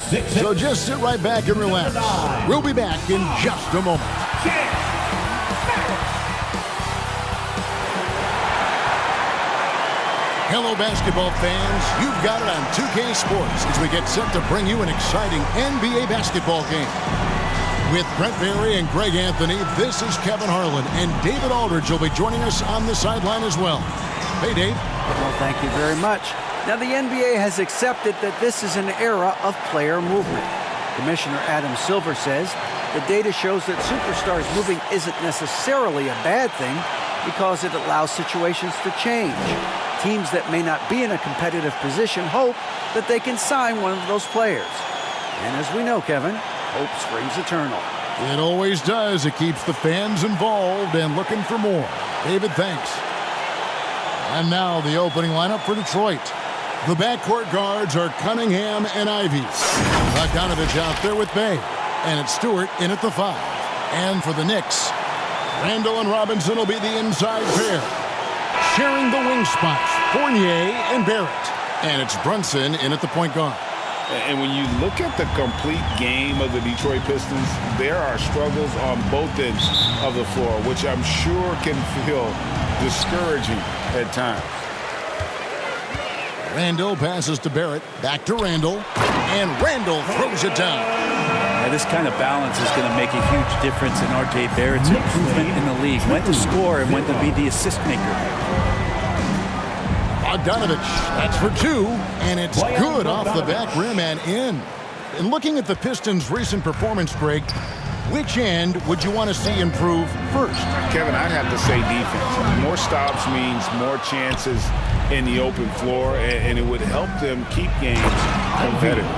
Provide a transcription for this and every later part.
So just sit right back and relax. We'll be back in just a moment. Hello, basketball fans. You've got it on 2K Sports as we get set to bring you an exciting NBA basketball game. With Brent Barry and Greg Anthony, this is Kevin Harlan, and David Aldridge will be joining us on the sideline as well. Hey, Dave. Well, thank you very much. Now, the NBA has accepted that this is an era of player movement. Commissioner Adam Silver says the data shows that superstars moving isn't necessarily a bad thing because it allows situations to change. Teams that may not be in a competitive position hope that they can sign one of those players. And as we know, Kevin, hope springs eternal. It always does. It keeps the fans involved and looking for more. David, thanks. And now the opening lineup for Detroit. The backcourt guards are Cunningham and Ivy. Bogdanovich out there with Bay. And it's Stewart in at the 5. And for the Knicks, Randall and Robinson will be the inside pair. Sharing the wing spots, Fournier and Barrett. And it's Brunson in at the point guard. And when you look at the complete game of the Detroit Pistons, there are struggles on both ends of the floor, which I'm sure can feel discouraging at times. Randall passes to Barrett, back to Randall, and Randall throws it down. Now, this kind of balance is going to make a huge difference in R.J. Barrett's improvement in the league. When to score and when to be the assist maker. Bogdanovich, that's for 2, and it's good off the back rim and in. And looking at the Pistons' recent performance, Greg, which end would you want to see improve first? Kevin, I'd have to say defense. More stops means more chances in the open floor, and it would help them keep games competitive.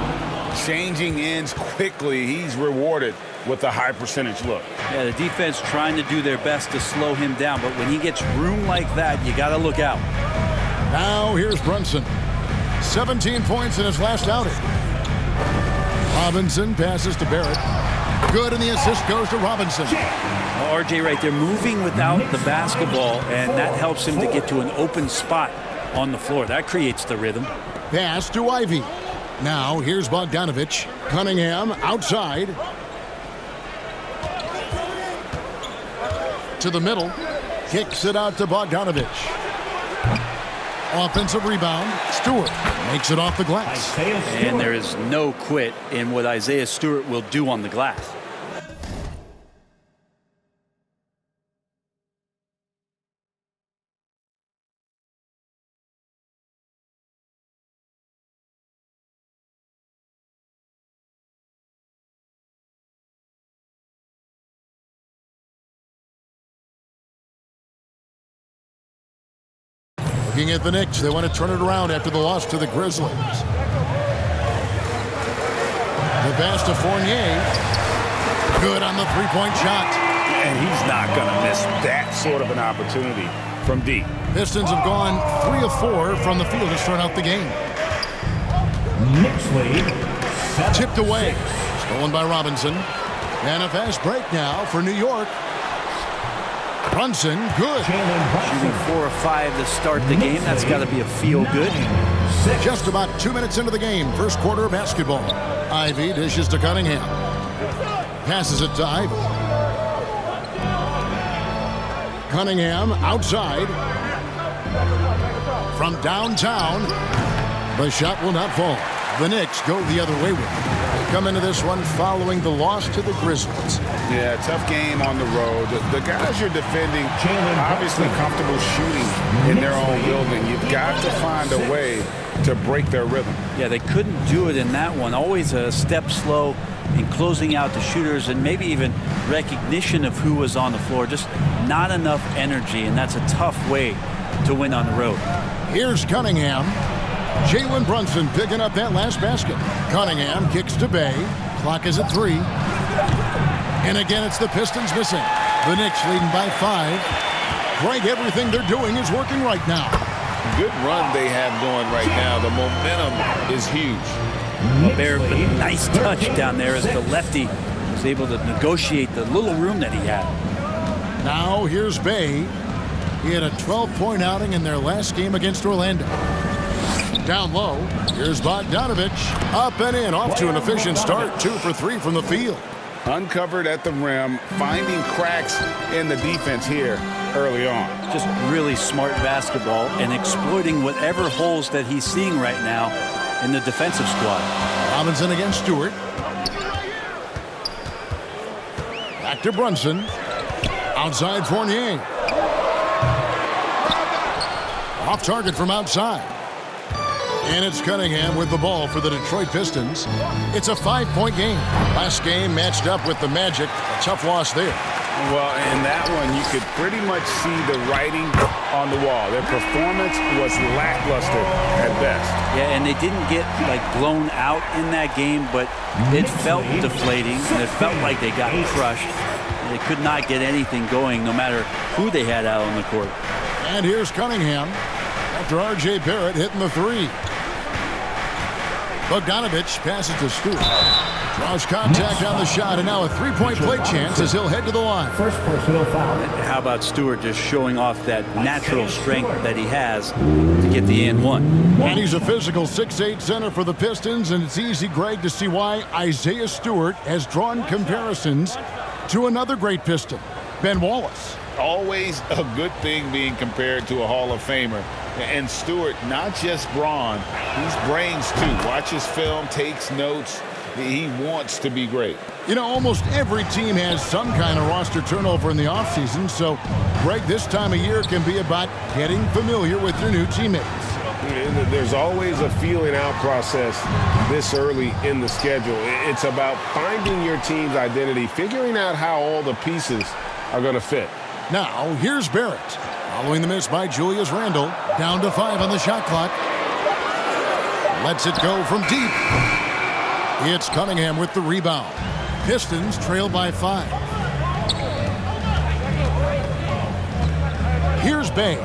Changing ends quickly, he's rewarded with a high percentage look. Yeah, the defense trying to do their best to slow him down, but when he gets room like that, you got to look out. Now here's Brunson. 17 points in his last outing. Robinson passes to Barrett. Good, and the assist goes to Robinson. Well, RJ right there moving without the basketball, and that helps him to get to an open spot on the floor. That creates the rhythm. Pass to Ivy. Now here's Bogdanovich. Cunningham outside. To the middle. Kicks it out to Bogdanovich. Offensive rebound. Stewart makes it off the glass. And there is no quit in what Isaiah Stewart will do on the glass. Looking at the Knicks, they want to turn it around after the loss to the Grizzlies. The pass to Fournier. Good on the three-point shot. And he's not going to miss that sort of an opportunity from deep. Pistons have gone 3 of 4 from the field to start out the game. Knicks lead. Tipped away. Stolen by Robinson. And a fast break now for New York. Brunson, good. Shooting 4 of 5 to start the game. That's got to be a feel good. Just about 2 minutes into the game. First quarter of basketball. Ivy dishes to Cunningham. Passes it to Ivy. Cunningham outside. From downtown. The shot will not fall. The Knicks go the other way with it. They come into this one following the loss to the Grizzlies. Yeah, tough game on the road. The guys you're defending obviously comfortable shooting in their own building. You've got to find a way to break their rhythm. Yeah, they couldn't do it in that one. Always a step slow in closing out the shooters and maybe even recognition of who was on the floor. Just not enough energy, and that's a tough way to win on the road. Here's Cunningham. Jalen Brunson picking up that last basket. Cunningham kicks to Bay. Clock is at 3. And again, it's the Pistons missing. The Knicks leading by 5. Greg, everything they're doing is working right now. Good run they have going right now. The momentum is huge. Bear, nice touch down there as the lefty was able to negotiate the little room that he had. Now here's Bay. He had a 12-point outing in their last game against Orlando. Down low, here's Bogdanovich. Up and in, off to an efficient start. 2 for 3 from the field. Uncovered at the rim, finding cracks in the defense here early on. Just really smart basketball and exploiting whatever holes that he's seeing right now in the defensive squad. Robinson against Stewart. Back to Brunson. Outside Fournier. Off target from outside. And it's Cunningham with the ball for the Detroit Pistons. It's a 5-point game. Last game matched up with the Magic. A tough loss there. Well, in that one, you could pretty much see the writing on the wall. Their performance was lackluster at best. Yeah, and they didn't get like blown out in that game, but it felt deflating. And it felt like they got crushed. And they could not get anything going, no matter who they had out on the court. And here's Cunningham after R.J. Barrett hitting the 3. Bogdanovich passes to Stewart. Draws contact on the shot, and now a 3-point play chance as he'll head to the line. First personal foul. How about Stewart just showing off that natural strength that he has to get the and one? And he's a physical 6'8" center for the Pistons, and it's easy, Greg, to see why Isaiah Stewart has drawn comparisons to another great Piston, Ben Wallace. Always a good thing being compared to a Hall of Famer. And Stewart, not just brawn, he's brains too. Watches film, takes notes. He wants to be great. You know, almost every team has some kind of roster turnover in the offseason, so, Greg, this time of year can be about getting familiar with your new teammates. There's always a feeling out process this early in the schedule. It's about finding your team's identity, figuring out how all the pieces are going to fit. Now, here's Barrett. Following the miss by Julius Randle. Down to 5 on the shot clock. Lets it go from deep. It's Cunningham with the rebound. Pistons trail by 5. Here's Bay.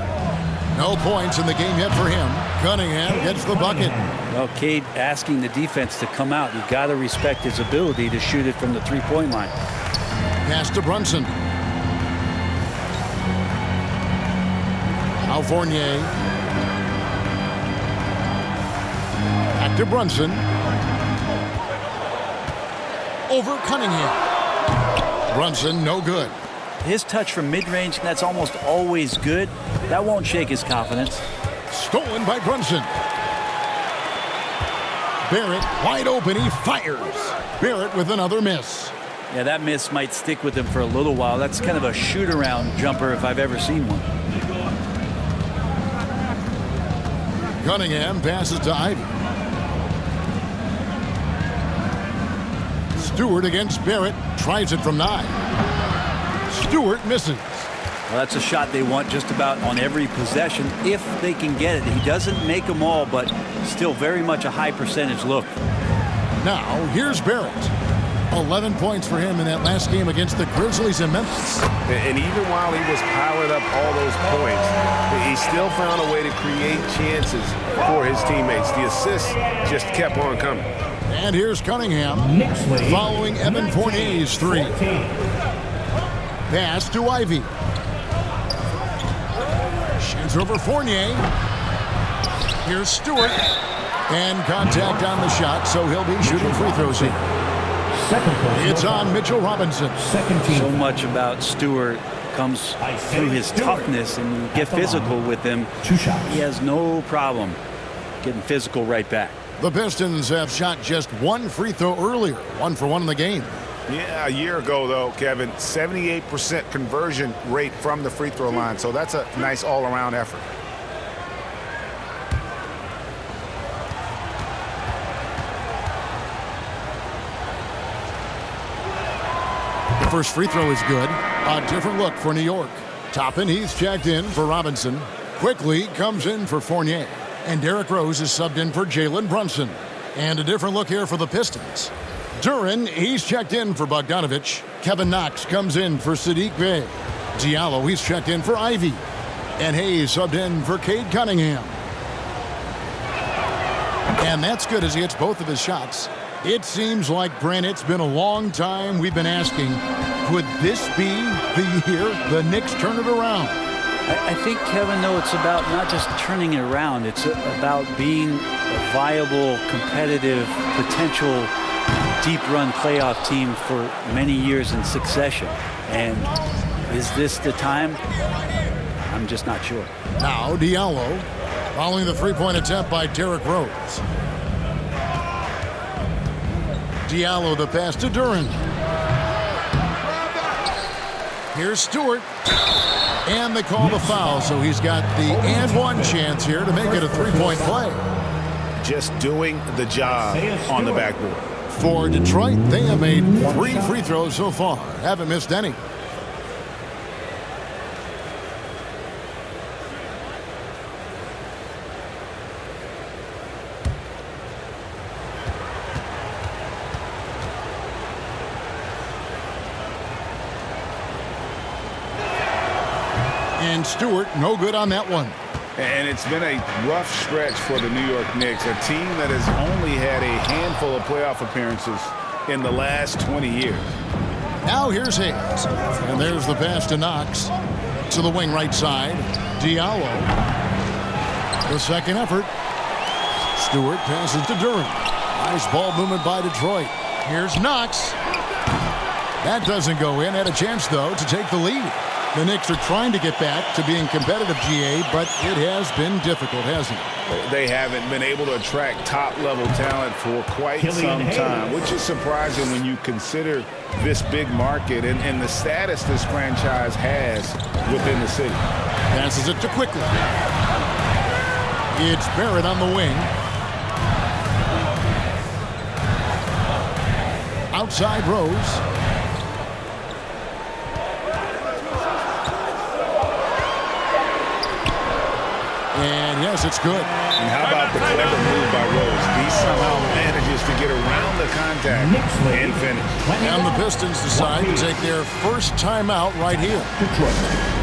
No points in the game yet for him. Cunningham gets the bucket. Well, Cade asking the defense to come out. You've got to respect his ability to shoot it from the three-point line. Pass to Brunson. Now Fournier. Back to Brunson. Over Cunningham. Brunson, no good. His touch from mid-range, that's almost always good. That won't shake his confidence. Stolen by Brunson. Barrett wide open. He fires. Barrett with another miss. Yeah, that miss might stick with him for a little while. That's kind of a shoot-around jumper if I've ever seen one. Cunningham passes to Ivy. Stewart against Barrett. Tries it from 9. Stewart misses. Well, that's a shot they want just about on every possession if they can get it. He doesn't make them all, but still very much a high percentage look. Now, here's Barrett. 11 points for him in that last game against the Grizzlies in Memphis. And even while he was piling up all those points, he still found a way to create chances for his teammates. The assists just kept on coming. And here's Cunningham following Evan Fournier's 3. Pass to Ivy. Shoots over Fournier. Here's Stewart. And contact on the shot, so he'll be shooting free throws here. It's on Mitchell Robinson. So much about Stewart comes through his toughness, and you get physical with him. 2 shots. He has no problem getting physical right back. The Pistons have shot just 1 free throw earlier. 1 for 1 in the game. Yeah, a year ago, though, Kevin, 78% conversion rate from the free throw line. So that's a nice all-around effort. The first free throw is good. A different look for New York. Toppin, he's checked in for Robinson. Quickly comes in for Fournier. And Derrick Rose is subbed in for Jalen Brunson. And a different look here for the Pistons. Duran, he's checked in for Bogdanovich. Kevin Knox comes in for Sadiq Bey. Diallo, he's checked in for Ivy. And Hayes subbed in for Cade Cunningham. And that's good as he hits both of his shots. It seems like, Brent, it's been a long time we've been asking, could this be the year the Knicks turn it around? I think, Kevin, though, it's about not just turning it around. It's about being a viable, competitive, potential deep-run playoff team for many years in succession. And is this the time? I'm just not sure. Now Diallo following the three-point attempt by Derrick Rose. Diallo the pass to Duran. Here's Stewart. And they call the foul, so he's got the and one chance here to make it a three-point play. Just doing the job on the backboard. For Detroit, they have made 3 free throws so far. Haven't missed any. And Stewart, no good on that one. And it's been a rough stretch for the New York Knicks, a team that has only had a handful of playoff appearances in the last 20 years. Now here's Hayes. And there's the pass to Knox. To the wing right side. Diallo. The second effort. Stewart passes to Duran. Nice ball movement by Detroit. Here's Knox. That doesn't go in. Had a chance, though, to take the lead. The Knicks are trying to get back to being competitive, GA, but it has been difficult, hasn't it? They haven't been able to attract top-level talent for quite some time, which is surprising when you consider this big market and the status this franchise has within the city. Passes it to Quickly. It's Barrett on the wing. Outside Rose. And yes, it's good. And how about the clever move by Rose? He somehow manages to get around the contact and finish. And the Pistons decide to take their first timeout right here. Detroit.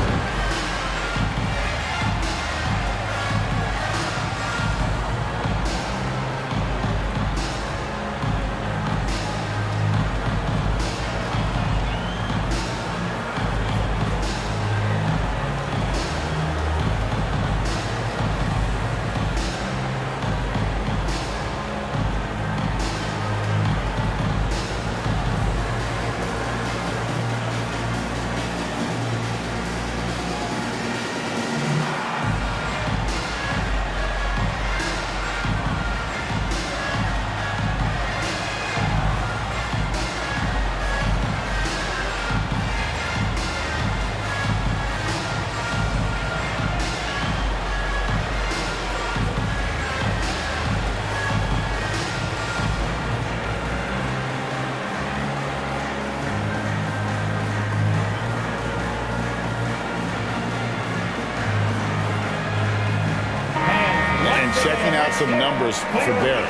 Checking out some numbers for Barrett.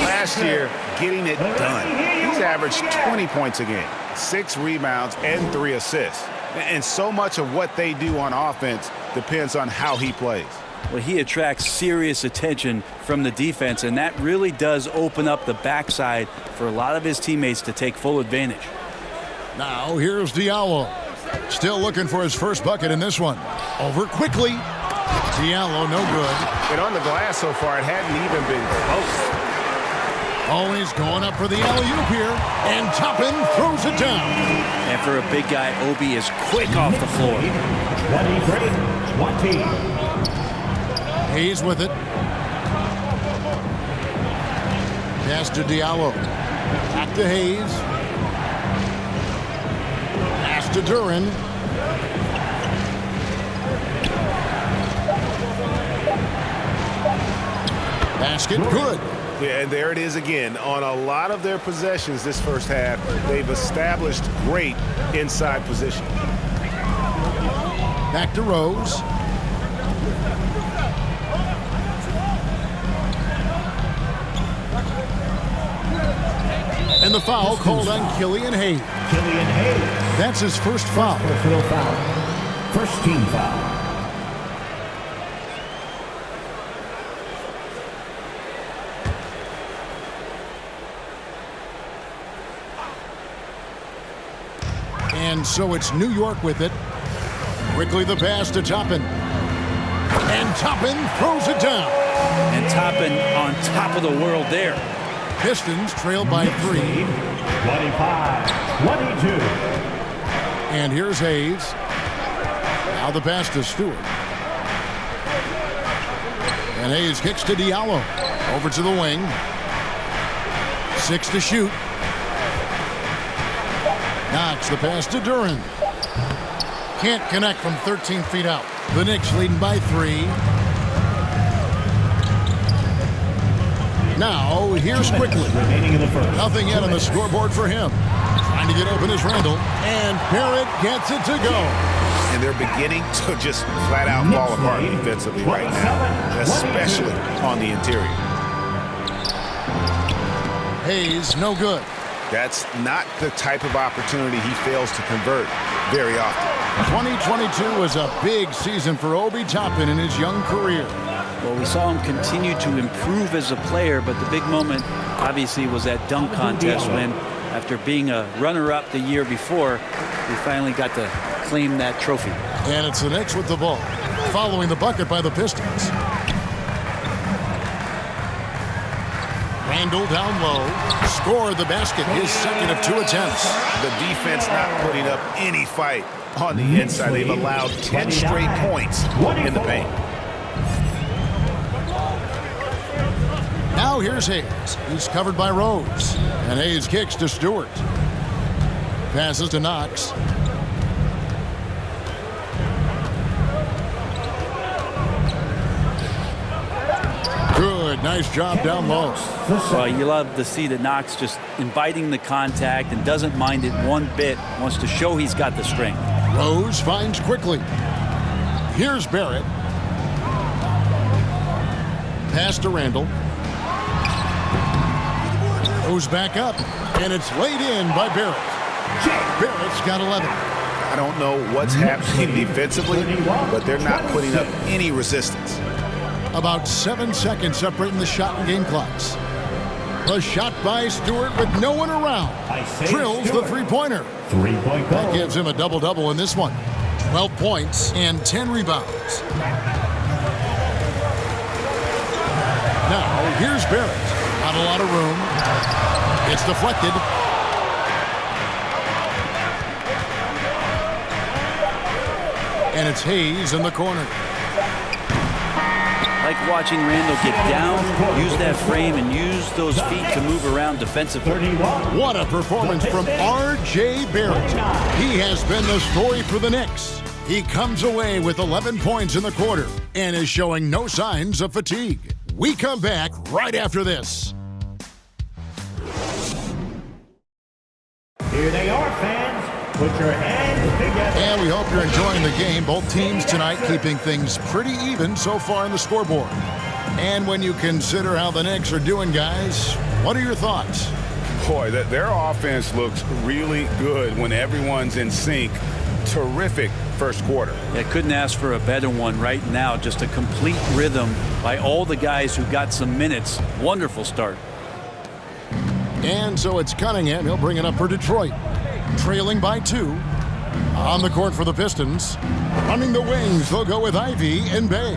Last year, getting it done. He's averaged 20 points a game, 6 rebounds, and 3 assists. And so much of what they do on offense depends on how he plays. Well, he attracts serious attention from the defense, and that really does open up the backside for a lot of his teammates to take full advantage. Now here's Diallo. Still looking for his first bucket in this one. Over quickly. Diallo, no good. And on the glass so far, it hadn't even been close. Always going up for the alley-oop here. And Toppin throws it down. And for a big guy, Obi is quick off the floor. 23-20. Hayes with it. Pass to Diallo. Back to Hayes. Pass to Duran. Basket good. Yeah, and there it is again. On a lot of their possessions this first half, they've established great inside position. Back to Rose. And the foul called on Killian Hayes. Killian Hayes. That's his first foul. Personal foul. First team foul. And so it's New York with it. Quickly the pass to Toppin. And Toppin throws it down. And Toppin on top of the world there. Pistons trail by 3. 25-22. And here's Hayes. Now the pass to Stewart. And Hayes kicks to Diallo. Over to the wing. 6 to shoot. Knox the pass to Duren. Can't connect from 13 feet out. The Knicks leading by 3. Now, here's quickly. Remaining in the first. Nothing yet on the scoreboard for him. Trying to get open is Randall. And Barrett gets it to go. And they're beginning to just flat out fall apart defensively right now, especially on the interior. Hayes, no good. That's not the type of opportunity he fails to convert very often. 2022 was a big season for Obi Toppin in his young career. Well, we saw him continue to improve as a player, but the big moment obviously was that dunk contest when, after being a runner-up the year before, we finally got to claim that trophy. And it's the Knicks with the ball, following the bucket by the Pistons. Randall down low, scored the basket, his second of 2 attempts. The defense not putting up any fight on the inside. They've allowed 10 straight points in the paint. Now here's Hayes. He's covered by Rose. And Hayes kicks to Stewart. Passes to Knox. Good, nice job down low. Well, you love to see that Knox just inviting the contact and doesn't mind it one bit. Wants to show he's got the strength. Rose finds quickly. Here's Barrett. Pass to Randall. Goes back up, and it's laid in by Barrett. Barrett's got 11. I don't know what's happening defensively, but they're not putting up any resistance. About 7 seconds separating the shot and game clocks. The shot by Stewart with no one around. Drills the three-pointer. Three-point That goal. gives him a double-double in this one. 12 points and 10 rebounds. Now, here's Barrett. Not a lot of room. It's deflected. And it's Hayes in the corner. Like watching Randall get down, use that frame, and use those feet to move around defensively. 31. What a performance from R.J. Barrett. He has been the story for the Knicks. He comes away with 11 points in the quarter and is showing no signs of fatigue. We come back right after this. Here they are, fans. Put your hands together. And we hope you're enjoying the game. Both teams tonight keeping things pretty even so far on the scoreboard. And when you consider how the Knicks are doing, guys, what are your thoughts? Boy, their offense looks really good when everyone's in sync. Terrific first quarter. I couldn't ask for a better one right now. Just a complete rhythm by all the guys who got some minutes. Wonderful start. And so it's Cunningham. He'll bring it up for Detroit. Trailing by 2. On the court for the Pistons. Running the wings, they'll go with Ivy and Bay.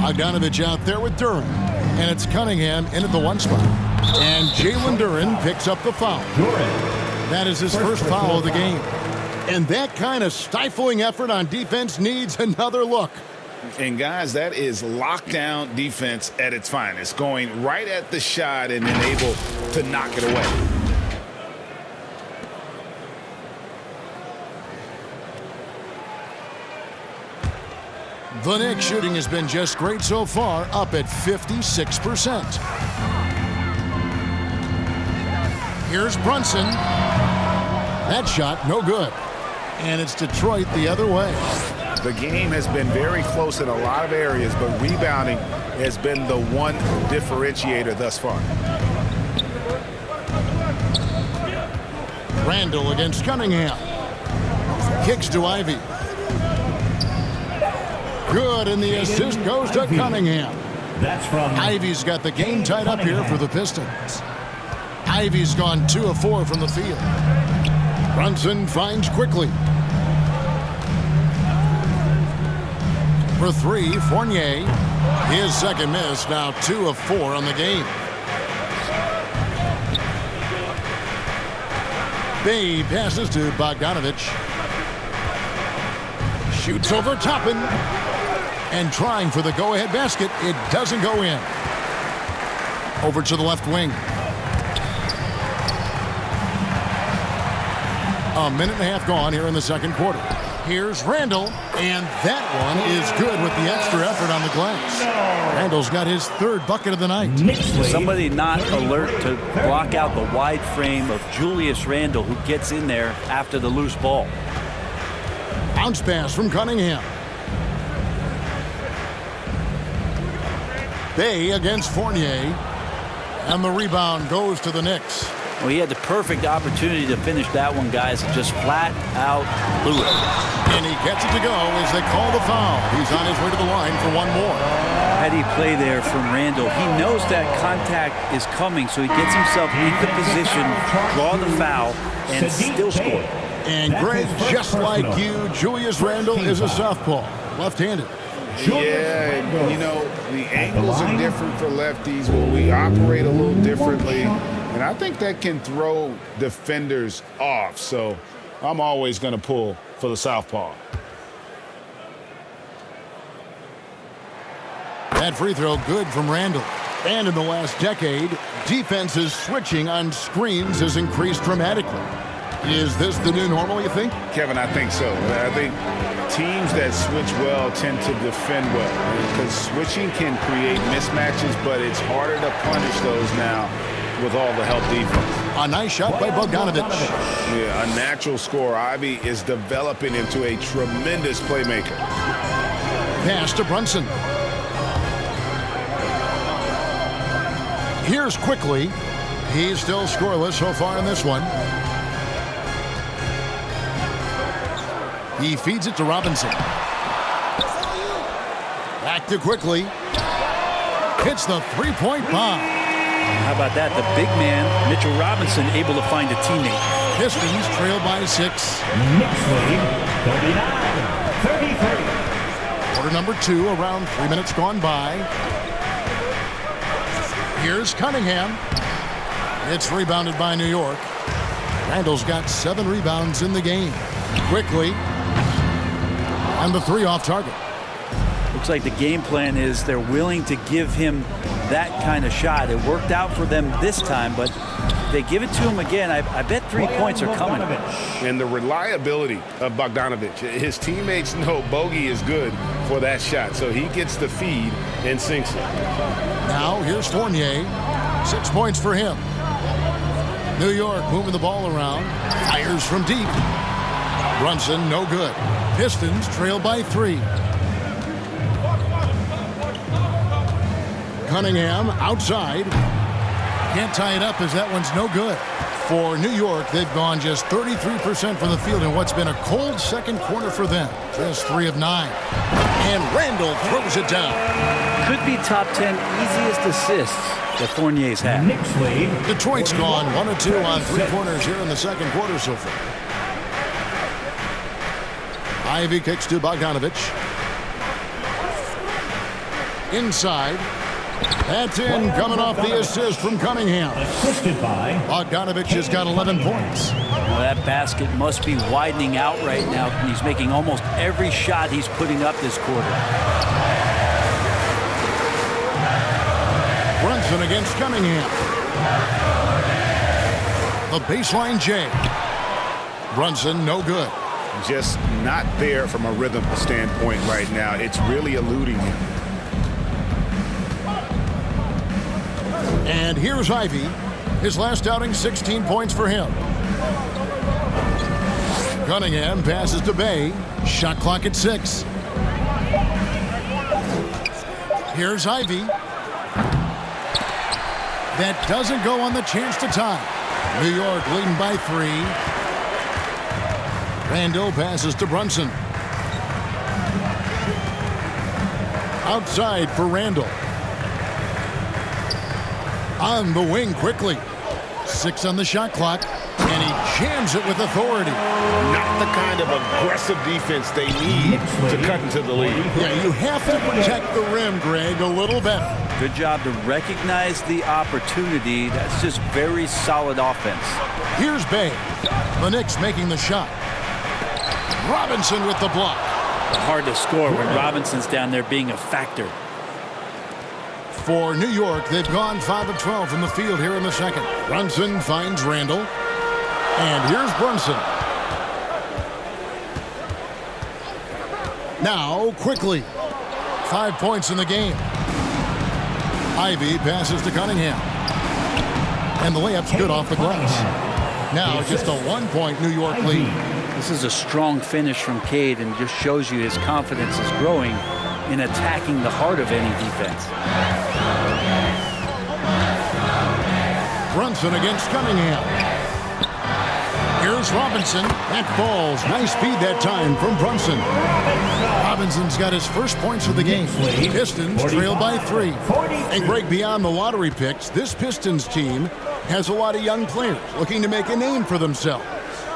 Bogdanovich out there with Duren. And it's Cunningham in at the 1 spot. And Jalen Duren picks up the foul. That is his first foul of the game. And that kind of stifling effort on defense needs another look. And guys, that is lockdown defense at its finest. Going right at the shot and then able to knock it away. The Knicks shooting has been just great so far, up at 56%. Here's Brunson. That shot, no good. And it's Detroit the other way. The game has been very close in a lot of areas, but rebounding has been the one differentiator thus far. Randall against Cunningham. Kicks to Ivy. Good, and the assist goes to Cunningham. That's from Ivy's got the game tied up here for the Pistons. Ivy's gone 2 of 4 from the field. Brunson finds quickly. For three, Fournier. His second miss, now 2 of 4 on the game. Bay passes to Bogdanovich. Shoots over Toppin. And trying for the go-ahead basket. It doesn't go in. Over to the left wing. A minute and a half gone here in the second quarter. Here's Randall, and that one is good with the extra effort on the glass. Randall's got his 3rd bucket of the night. Somebody not alert to block out the wide frame of Julius Randle, who gets in there after the loose ball. Bounce pass from Cunningham. Bay against Fournier. And the rebound goes to the Knicks. Well, he had the perfect opportunity to finish that one, guys. Just flat out blew it. And he gets it to go as they call the foul. He's on his way to the line for one more. Heady play there from Randall. He knows that contact is coming, so he gets himself into position, draw the foul, and still score. And Greg, just like you, Julius Randle is a southpaw, left-handed. Yeah, you know, the angles are different for lefties, but we operate a little differently. And I think that can throw defenders off. So I'm always going to pull for the southpaw. That free throw good from Randall. And in the last decade, defenses switching on screens has increased dramatically. Is this the new normal, you think? Kevin, I think so. I think teams that switch well tend to defend well. Because switching can create mismatches, but it's harder to punish those now with all the help defense. A nice shot by Bogdanovich. Yeah, a natural scorer. Ivy is developing into a tremendous playmaker. Pass to Brunson. Here's Quickly. He's still scoreless so far in this one. He feeds it to Robinson. Back to Quickly. Hits the three-point bomb. How about that? The big man, Mitchell Robinson, able to find a teammate. Pistons trail by 6. Knicks lead, 39-33. Quarter number 2, around 3 minutes gone by. Here's Cunningham. It's rebounded by New York. Randall's got 7 rebounds in the game. Quickly. And the 3 off target. Looks like the game plan is they're willing to give him that kind of shot. It worked out for them this time, but if they give it to him again, I bet 3 points are coming. And the reliability of Bogdanovich. His teammates know Bogey is good for that shot, so he gets the feed and sinks it. Now here's Fournier. 6 points for him. New York moving the ball around. Fires from deep. Brunson, no good. Pistons trail by 3. Cunningham outside. Can't tie it up as that one's no good. For New York, they've gone just 33% from the field in what's been a cold second quarter for them. Just 3 of 9. And Randall throws it down. Could be top 10 easiest assists that Fournier's had. Knicks lead. Detroit's gone 1 of 2 on 3 corners here in the second quarter so far. Ivy kicks to Bogdanovich. Inside. That's in, coming off the assist from Cunningham. Assisted by Bogdanovich has got 11 points. Well, that basket must be widening out right now. He's making almost every shot he's putting up this quarter. Brunson against Cunningham. The baseline J. Brunson, no good. Just not there from a rhythm standpoint right now. It's really eluding him. And here's Ivy. His last outing, 16 points for him. Cunningham passes to Bay. Shot clock at 6. Here's Ivy. That doesn't go on the chance to tie. New York leading by 3. Randall passes to Brunson. Outside for Randall. On the wing quickly. 6 on the shot clock. And he jams it with authority. Not the kind of aggressive defense they need to cut into the lead. Yeah, you have to protect the rim, Greg, a little better. Good job to recognize the opportunity. That's just very solid offense. Here's Bay. The Knicks making the shot. Robinson with the block. Hard to score when Robinson's down there being a factor. For New York, they've gone 5 of 12 from the field here in the second. Brunson finds Randall. And here's Brunson. Now, quickly. 5 points in the game. Ivy passes to Cunningham. And the layup's good off the glass. Now, just a 1-point New York lead. This is a strong finish from Cade and just shows you his confidence is growing in attacking the heart of any defense. Brunson against Cunningham. Here's Robinson. That falls. Nice speed that time from Brunson. Robinson's got his first points of the game. Pistons trail by 3. And Greg, beyond the lottery picks, this Pistons team has a lot of young players looking to make a name for themselves.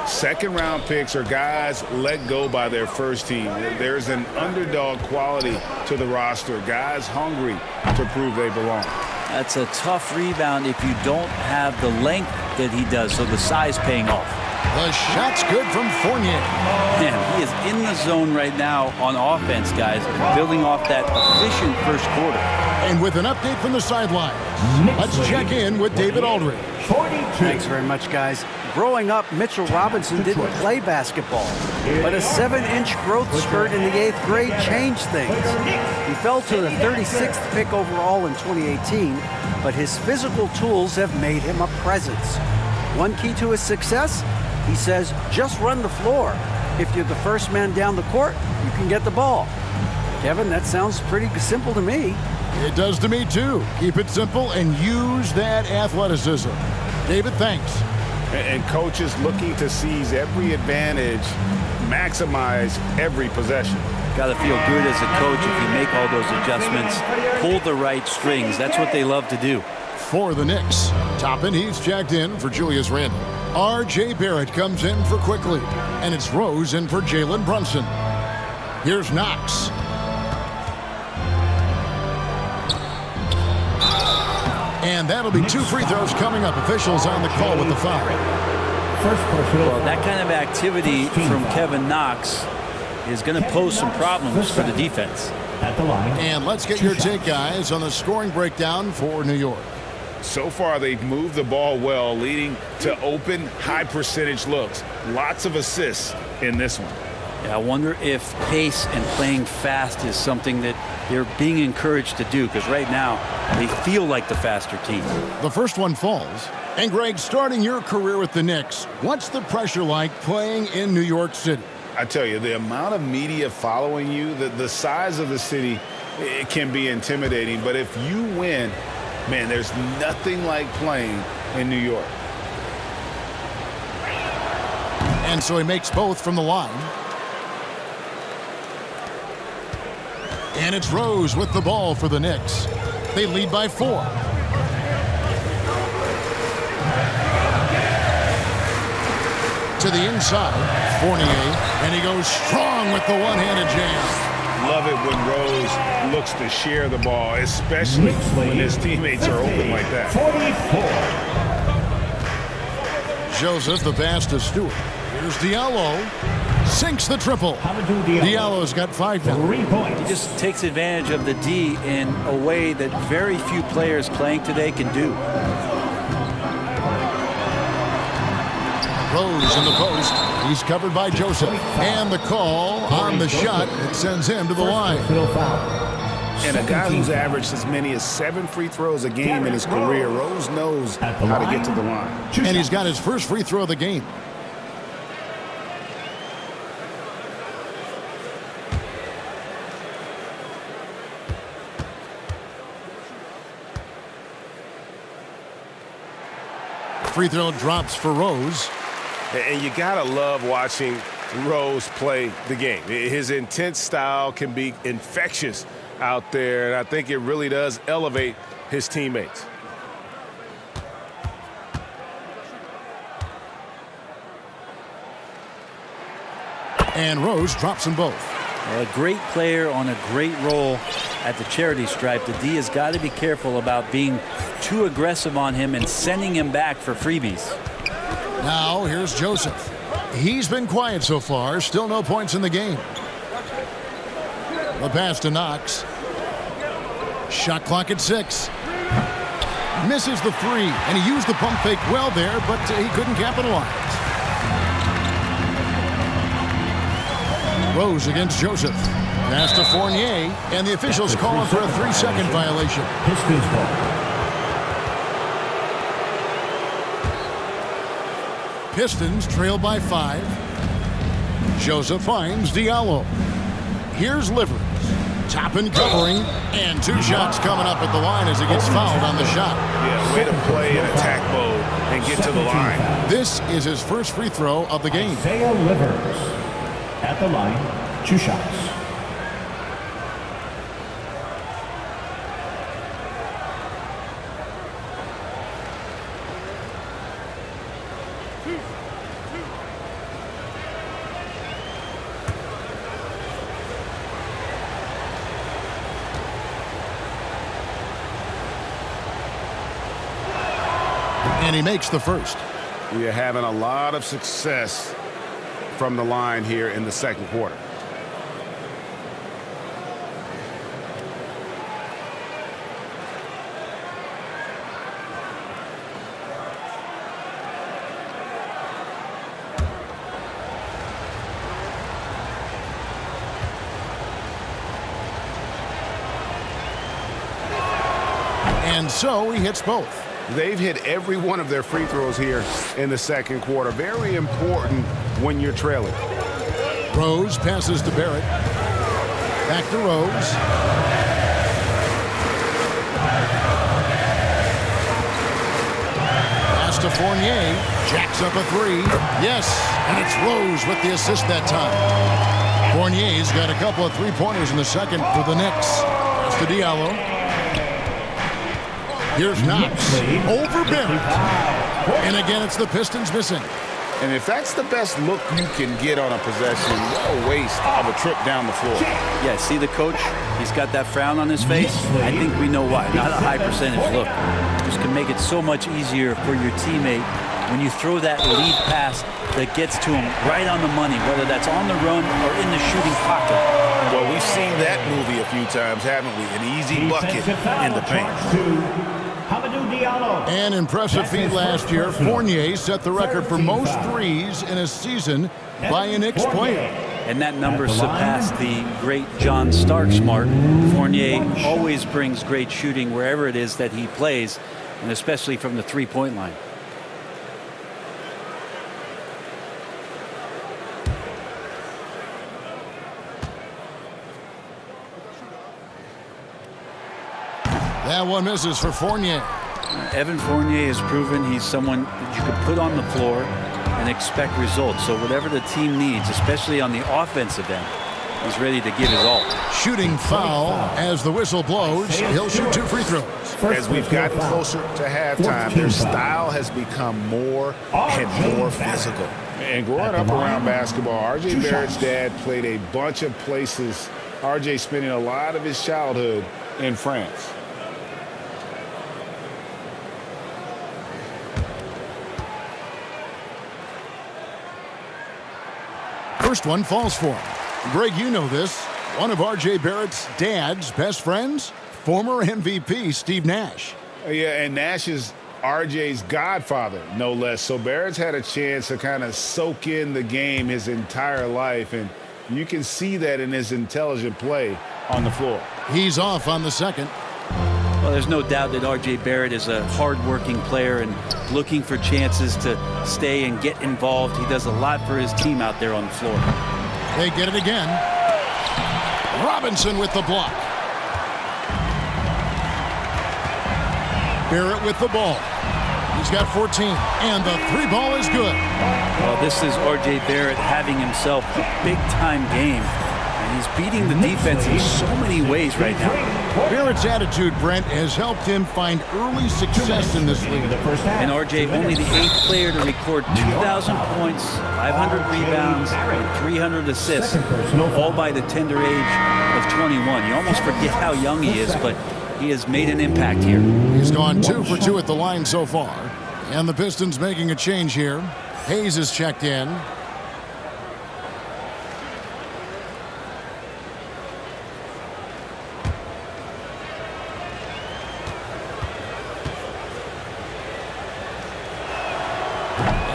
Second-round picks are guys let go by their first team. There's an underdog quality to the roster. Guys hungry to prove they belong. That's a tough rebound if you don't have the length that he does, so the size paying off. The shot's good from Fournier. Man, he is in the zone right now on offense, guys, building off that efficient first quarter. And with an update from the sidelines, let's check in with David Aldridge. 42. Thanks very much, guys. Growing up, Mitchell Robinson didn't play basketball, but a 7-inch growth spurt in the 8th grade changed things. He fell to the 36th pick overall in 2018, but his physical tools have made him a presence. One key to his success, he says, just run the floor. If you're the first man down the court, you can get the ball. Kevin, that sounds pretty simple to me. It does to me, too. Keep it simple and use that athleticism. David, thanks. And coaches looking to seize every advantage, maximize every possession. Got to feel good as a coach if you make all those adjustments, pull the right strings. That's what they love to do. For the Knicks, Toppin, he's checked in for Julius Randle. R.J. Barrett comes in for Quickly, and it's Rose in for Jalen Brunson. Here's Knox. And that'll be 2 free throws coming up. Officials on the call with the foul. Well, that kind of activity from Kevin Knox is going to pose some problems for the defense. At the line. And let's get your take, guys, on the scoring breakdown for New York. So far, they've moved the ball well, leading to open, high-percentage looks. Lots of assists in this one. Yeah, I wonder if pace and playing fast is something that they're being encouraged to do, because right now they feel like the faster team. The first one falls. And Greg, starting your career with the Knicks, what's the pressure like playing in New York City? I tell you, the amount of media following you, the size of the city, it can be intimidating. But if you win, man, there's nothing like playing in New York. And so he makes both from the line. And it's Rose with the ball for the Knicks. They lead by 4. To the inside, Fournier, and he goes strong with the one-handed jam. Love it when Rose looks to share the ball, especially when his teammates are open like that. 44. Joseph, the pass to Stewart. Here's Diallo. Sinks the triple. Diallo's got 5 now. 3 points. He just takes advantage of the D in a way that very few players playing today can do. Rose in the post. He's covered by Joseph. And the call on the shot. It sends him to the line. And a guy who's averaged as many as 7 free throws a game in his career, Rose knows how to get to the line. And he's got his first free throw of the game. Free throw drops for Rose. And you got to love watching Rose play the game. His intense style can be infectious out there, and I think it really does elevate his teammates. And Rose drops them both. A great player on a great role at the charity stripe. The D has got to be careful about being too aggressive on him and sending him back for freebies. Now here's Joseph. He's been quiet so far. Still no points in the game. The pass to Knox. Shot clock at 6. Misses the 3, and he used the pump fake well there, but he couldn't capitalize. Rose against Joseph. Pass to Fournier, and the officials call him for a 3-second violation. Pistons ball. Pistons trail by 5. Joseph finds Diallo. Here's Livers. Top and covering, and 2 shots coming up at the line as he gets fouled on the shot. Yeah, way to play in attack mode and get to the line. This is his first free throw of the game. Isaiah Livers at the line, 2 shots. And he makes the first. We are having a lot of success from the line here in the second quarter. And so he hits both. They've hit every one of their free throws here in the second quarter. Very important when you're trailing. Rose passes to Barrett. Back to Rose. Pass to Fournier. Jacks up a 3. Yes, and it's Rose with the assist that time. Fournier's got a couple of 3-pointers in the second for the Knicks. Pass to Diallo. Here's Knox over Barrett. And again, it's the Pistons missing. And if that's the best look you can get on a possession, what a waste of a trip down the floor. Yeah, see the coach? He's got that frown on his face. I think we know why. Not a high percentage look. Just can make it so much easier for your teammate when you throw that lead pass that gets to him right on the money, whether that's on the run or in the shooting pocket. Well, we've seen that movie a few times, haven't we? An easy bucket in the paint. An impressive feat last year. Fournier set the record for most threes in a season by a Knicks player. And that number surpassed the great John Starks mark. Fournier always brings great shooting wherever it is that he plays, and especially from the three-point line. That one misses for Fournier. Evan Fournier has proven he's someone that you could put on the floor and expect results. So whatever the team needs, especially on the offensive end, he's ready to give his all. Shooting foul as the whistle blows. He'll shoot 2 free throws. As we've gotten closer to halftime, their style has become more and more physical. And growing up around basketball, R.J. Barrett's dad played a bunch of places. R.J. spending a lot of his childhood in France. First one falls for him. Greg, you know this. One of R.J. Barrett's dad's best friends, former MVP Steve Nash. Yeah, and Nash is R.J.'s godfather, no less. So Barrett's had a chance to kind of soak in the game his entire life, and you can see that in his intelligent play on the floor. He's off on the second. Well, there's no doubt that R.J. Barrett is a hard-working player and looking for chances to stay and get involved. He does a lot for his team out there on the floor. They get it again. Robinson with the block. Barrett with the ball. He's got 14, and the 3 ball is good. Well, this is R.J. Barrett having himself a big-time game, and he's beating the defense in so many ways right now. Barrett's attitude, Brent, has helped him find early success in this league. And RJ, only the 8th player to record 2,000 points, 500 rebounds, and 300 assists, all by the tender age of 21. You almost forget how young he is, but he has made an impact here. He's gone 2 for 2 at the line so far. And the Pistons making a change here. Hayes is checked in.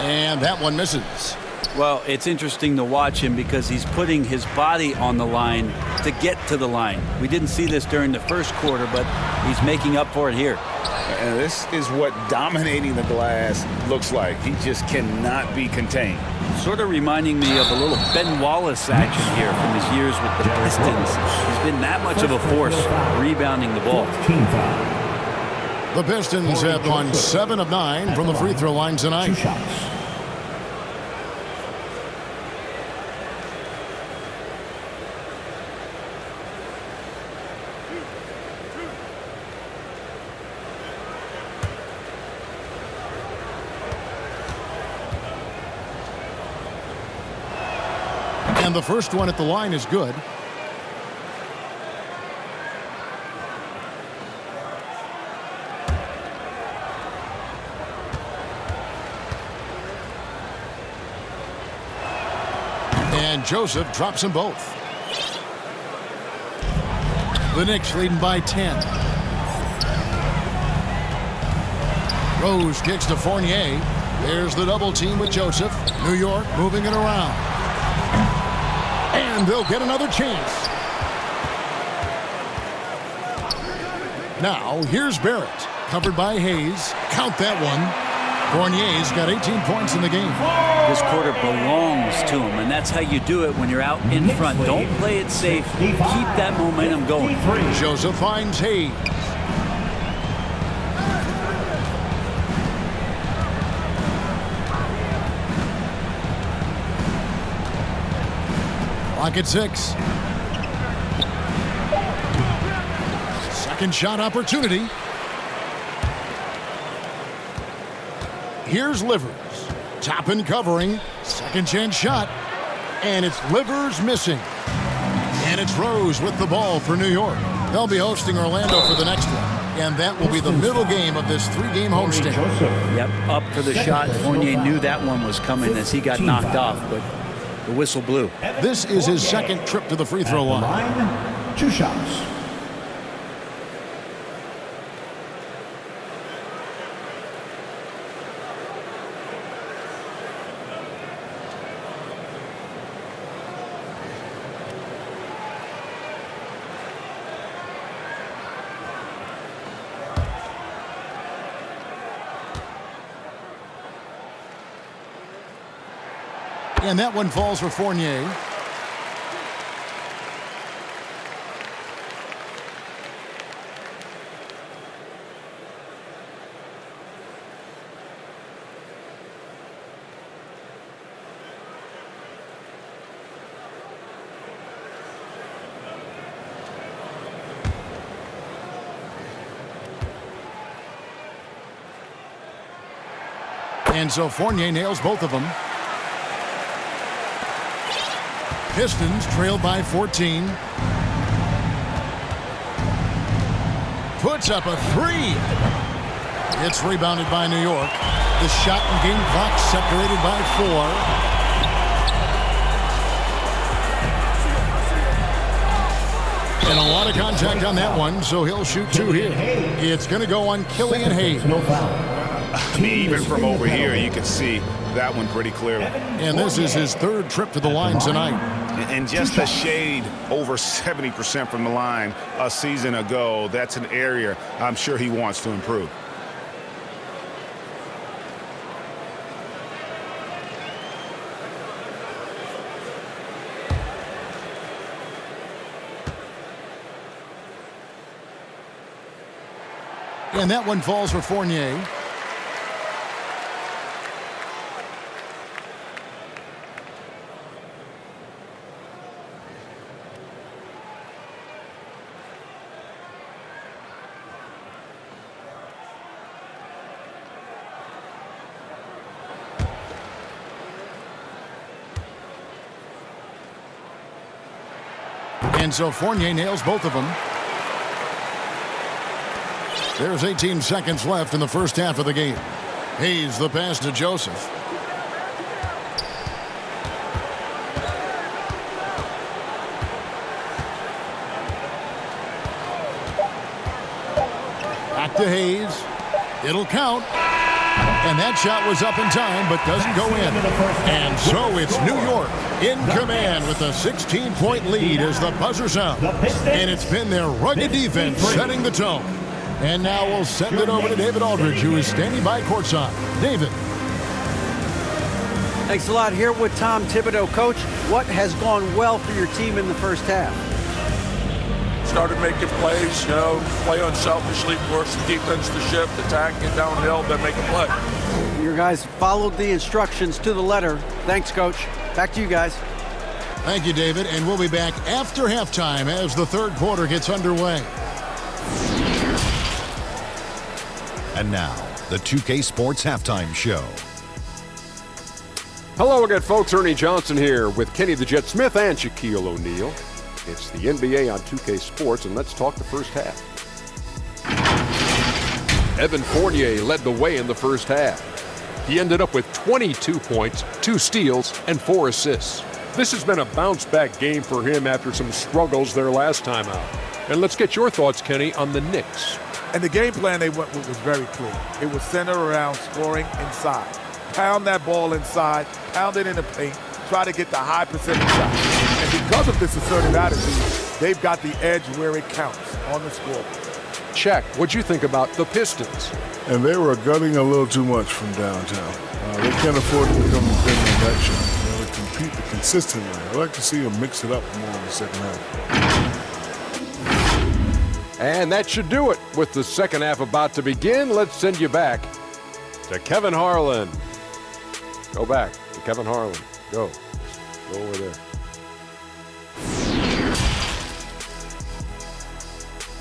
And that one misses. Well, it's interesting to watch him because he's putting his body on the line to get to the line. We didn't see this during the first quarter, but he's making up for it here. And this is what dominating the glass looks like. He just cannot be contained. Sort of reminding me of a little Ben Wallace action here from his years with the Pistons. He's been that much of a force rebounding the ball. The Pistons have gone 7 of 9 from the free throw line tonight. 2 shots. And the first one at the line is good. And Joseph drops them both. The Knicks leading by 10. Rose kicks to Fournier. There's the double team with Joseph. New York moving it around. And they'll get another chance. Now, here's Barrett. Covered by Hayes. Count that one. Fournier's got 18 points in the game. This quarter belongs to him, and that's how you do it when you're out in front. Don't play it safe. Keep that momentum going. Joseph finds Hayes. Clock at 6. Second shot opportunity. Here's Livers. Toppin covering. Second chance shot. And it's Livers missing. And it's Rose with the ball for New York. They'll be hosting Orlando for the next one. And that will be the middle game of this 3-game homestand. Yep, up for the shot. Fournier knew that one was coming as he got knocked off, but the whistle blew. This is his second trip to the free throw line. 2 shots. And that one falls for Fournier. And so Fournier nails both of them. Pistons trail by 14. Puts up a 3. It's rebounded by New York. The shot and game clock separated by 4. And a lot of contact on that one, so he'll shoot 2 here. It's going to go on Killian Hayes. No foul. I mean, even from over here, you can see that one pretty clearly. And this is his 3rd trip to the line tonight. And just a shade over 70% from the line a season ago. That's an area I'm sure he wants to improve. And that one falls for Fournier. And so Fournier nails both of them. There's 18 seconds left in the first half of the game. Hayes the pass to Joseph. Back to Hayes. It'll count. And that shot was up in time, but doesn't go in. And so it's New York in command with a 16-point lead as the buzzer sounds. And it's been their rugged defense setting the tone. And now we'll send it over to David Aldridge, who is standing by courtside. David. Thanks a lot. Here with Tom Thibodeau. Coach, what has gone well for your team in the first half? Started making plays, play unselfishly, force the defense to shift, attack, get downhill, then make a play. Your guys followed the instructions to the letter. Thanks, Coach. Back to you guys. Thank you, David. And we'll be back after halftime as the third quarter gets underway. And now, the 2K Sports Halftime Show. Hello again, folks. Ernie Johnson here with Kenny the Jet Smith and Shaquille O'Neal. It's the NBA on 2K Sports, and let's talk the first half. Evan Fournier led the way in the first half. He ended up with 22 points, 2 steals, and 4 assists. This has been a bounce-back game for him after some struggles their last time out. And let's get your thoughts, Kenny, on the Knicks. And the game plan they went with was very clear. It was centered around scoring inside. Pound that ball inside, pound it in the paint, try to get the high percentage shot. And because of this assertive attitude, they've got the edge where it counts on the scoreboard. Shaq, what'd you think about the Pistons? And they were gunning a little too much from downtown. They can't afford to become dependent on that shot. They compete consistently. I like to see them mix it up more in the second half. And that should do it. With the second half about to begin, let's send you back to Kevin Harlan. Go back to Kevin Harlan. Go over there.